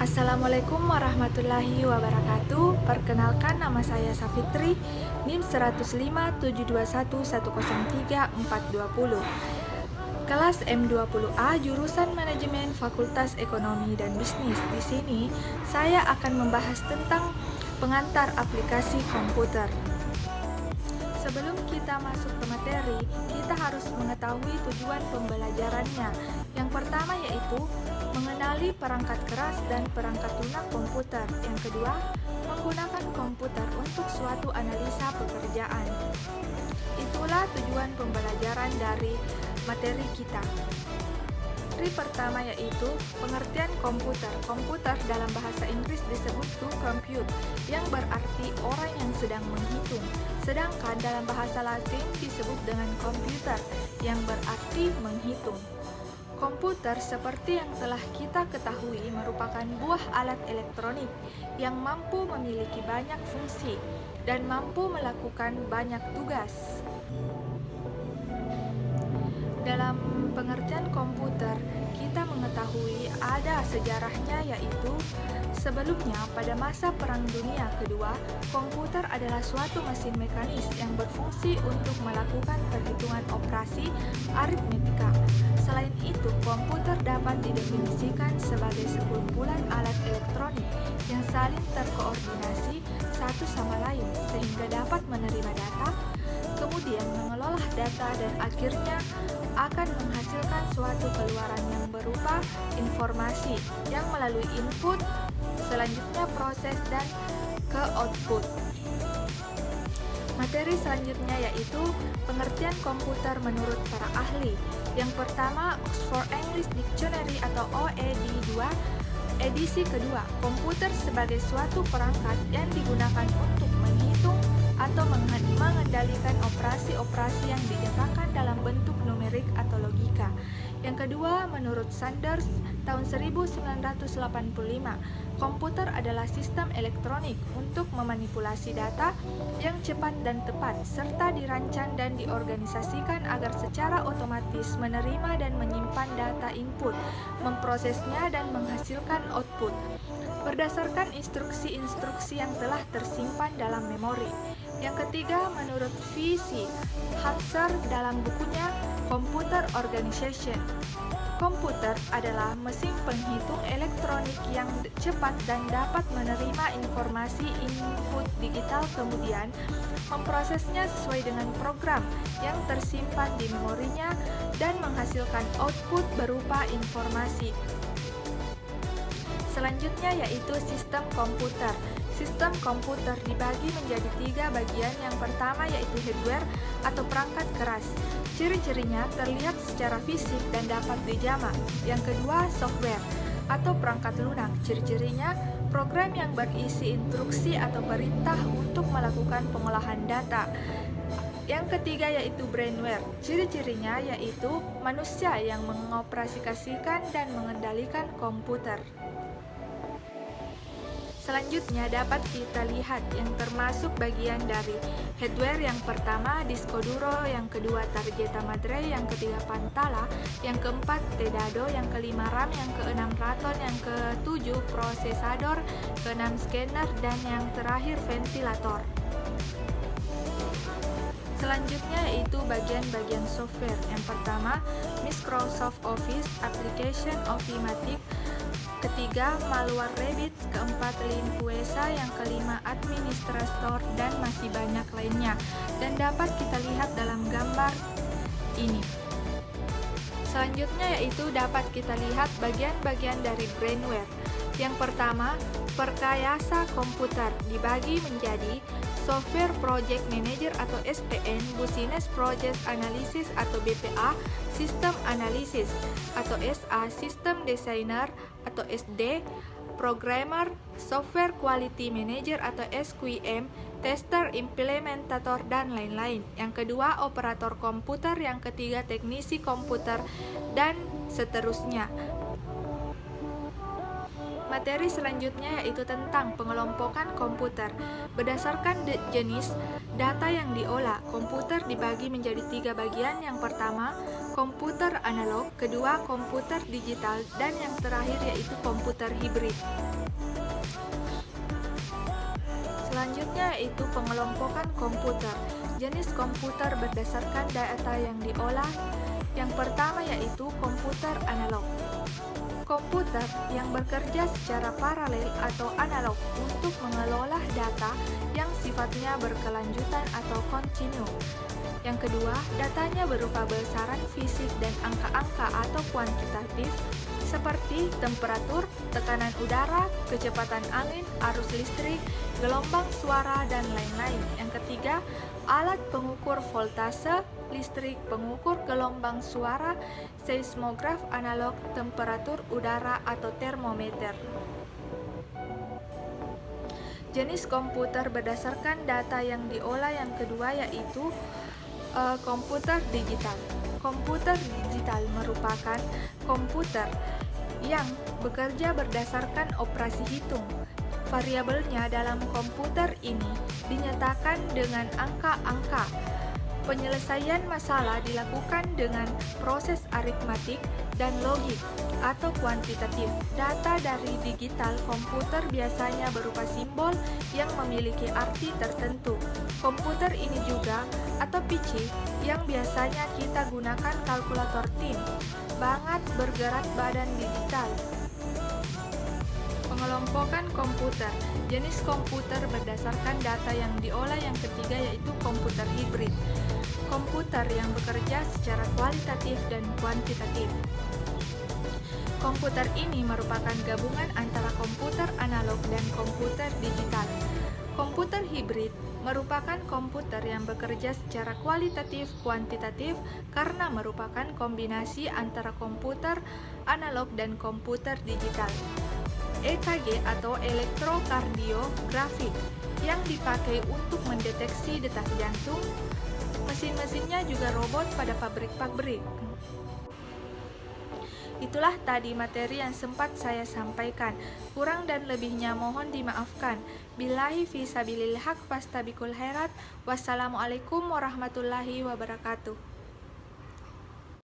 Assalamualaikum warahmatullahi wabarakatuh. Perkenalkan, nama saya Safitri, NIM 1057211031420. Kelas M20A, jurusan Manajemen Fakultas Ekonomi dan Bisnis. Di sini saya akan membahas tentang pengantar aplikasi komputer. Sebelum kita masuk ke materi, kita harus mengetahui tujuan pembelajarannya. Yang pertama yaitu mengenali perangkat keras dan perangkat lunak komputer. Yang kedua, menggunakan komputer untuk suatu analisa pekerjaan. Itulah tujuan pembelajaran dari materi kita. Pertama yaitu pengertian komputer. Komputer dalam bahasa Inggris disebut to compute, yang berarti orang yang sedang menghitung. Sedangkan dalam bahasa Latin disebut dengan komputer, yang berarti menghitung. Komputer seperti yang telah kita ketahui merupakan buah alat elektronik yang mampu memiliki banyak fungsi dan mampu melakukan banyak tugas. Dalam pengertian komputer, kita mengetahui ada sejarahnya, yaitu sebelumnya pada masa Perang Dunia Kedua, komputer adalah suatu mesin mekanis yang berfungsi untuk melakukan perhitungan operasi aritmetika. Selain itu, komputer dapat didefinisikan sebagai sekumpulan alat elektronik yang saling terkoordinasi satu sama lain sehingga dapat menerima data, kemudian mengelola data dan akhirnya akan menghasilkan suatu keluaran yang berupa informasi yang melalui input, selanjutnya proses dan ke output. Materi selanjutnya yaitu pengertian komputer menurut para ahli. Yang pertama, Oxford English Dictionary atau OED2, edisi kedua, komputer sebagai suatu perangkat yang digunakan untuk menghitung atau mengendalikan operasi-operasi yang dijangkakan dalam bentuk numerik atau logika. Yang kedua, menurut Sanders tahun 1985, komputer adalah sistem elektronik untuk memanipulasi data yang cepat dan tepat, serta dirancang dan diorganisasikan agar secara otomatis menerima dan menyimpan data input, memprosesnya dan menghasilkan output berdasarkan instruksi-instruksi yang telah tersimpan dalam memori. Yang ketiga, menurut V.C. Hanser dalam bukunya Computer Organization, komputer adalah mesin penghitung elektronik yang cepat dan dapat menerima informasi input digital kemudian memprosesnya sesuai dengan program yang tersimpan di memorinya dan menghasilkan output berupa informasi. Selanjutnya yaitu sistem komputer. Sistem komputer dibagi menjadi 3 bagian. Yang pertama yaitu hardware atau perangkat keras. Ciri-cirinya terlihat secara fisik dan dapat dijamak. Yang kedua, software atau perangkat lunak. Ciri-cirinya program yang berisi instruksi atau perintah untuk melakukan pengolahan data. Yang ketiga yaitu brainware. Ciri-cirinya yaitu manusia yang mengoperasikan dan mengendalikan komputer. Selanjutnya dapat kita lihat yang termasuk bagian dari hardware. Yang pertama disko duro, yang kedua tarjeta madre, yang ketiga pantala, yang keempat tedado, yang kelima RAM, yang keenam raton, yang ketujuh prosesador, keenam scanner, dan yang terakhir ventilator. Selanjutnya yaitu bagian-bagian software. Yang pertama Microsoft Office, Application Ofimatic, ketiga malware Rabbit, keempat Linfuesa, yang kelima administrator, dan masih banyak lainnya, dan dapat kita lihat dalam gambar ini. Selanjutnya yaitu dapat kita lihat bagian-bagian dari brainware. Yang pertama, perkayasa komputer dibagi menjadi Software Project Manager atau SPN, Business Project Analysis atau BPA, System Analysis atau SA, System Designer atau SD, Programmer, Software Quality Manager atau SQM, Tester, Implementator, dan lain-lain. Yang kedua, operator komputer, yang ketiga teknisi komputer, dan seterusnya. Materi selanjutnya yaitu tentang pengelompokan komputer. Berdasarkan jenis data yang diolah, komputer dibagi menjadi 3 bagian. Yang pertama, komputer analog, kedua komputer digital, dan yang terakhir yaitu komputer hibrid. Selanjutnya yaitu pengelompokan komputer. Jenis komputer berdasarkan data yang diolah. Yang pertama yaitu komputer analog. Komputer yang bekerja secara paralel atau analog untuk mengelola data yang sifatnya berkelanjutan atau kontinu. Yang kedua, datanya berupa besaran fisik dan angka-angka atau kuantitatif seperti temperatur, tekanan udara, kecepatan angin, arus listrik, gelombang suara, dan lain-lain. Yang ketiga, alat pengukur voltase, listrik, pengukur gelombang suara, seismograf analog, temperatur udara atau termometer. Jenis komputer berdasarkan data yang diolah yang kedua yaitu komputer digital. Komputer digital merupakan komputer yang bekerja berdasarkan operasi hitung. Variabelnya dalam komputer ini dinyatakan dengan angka-angka. Penyelesaian masalah dilakukan dengan proses aritmatik dan logik atau kuantitatif. Data dari digital komputer biasanya berupa simbol yang memiliki arti tertentu. Komputer ini juga atau PC yang biasanya kita gunakan kalkulator tim, banget bergerak badan digital. Pengelompokan komputer. Jenis komputer berdasarkan data yang diolah yang ketiga yaitu komputer hibrid. Komputer yang bekerja secara kualitatif dan kuantitatif. Komputer ini merupakan gabungan antara komputer analog dan komputer digital. Komputer hibrid merupakan komputer yang bekerja secara kualitatif kuantitatif karena merupakan kombinasi antara komputer analog dan komputer digital. EKG atau elektrokardiografik yang dipakai untuk mendeteksi detak jantung. Mesin-mesinnya juga robot pada pabrik-pabrik. Itulah tadi materi yang sempat saya sampaikan. Kurang dan lebihnya mohon dimaafkan. Billahi fi sabilil haq fastabikul khairat. Wassalamualaikum warahmatullahi wabarakatuh.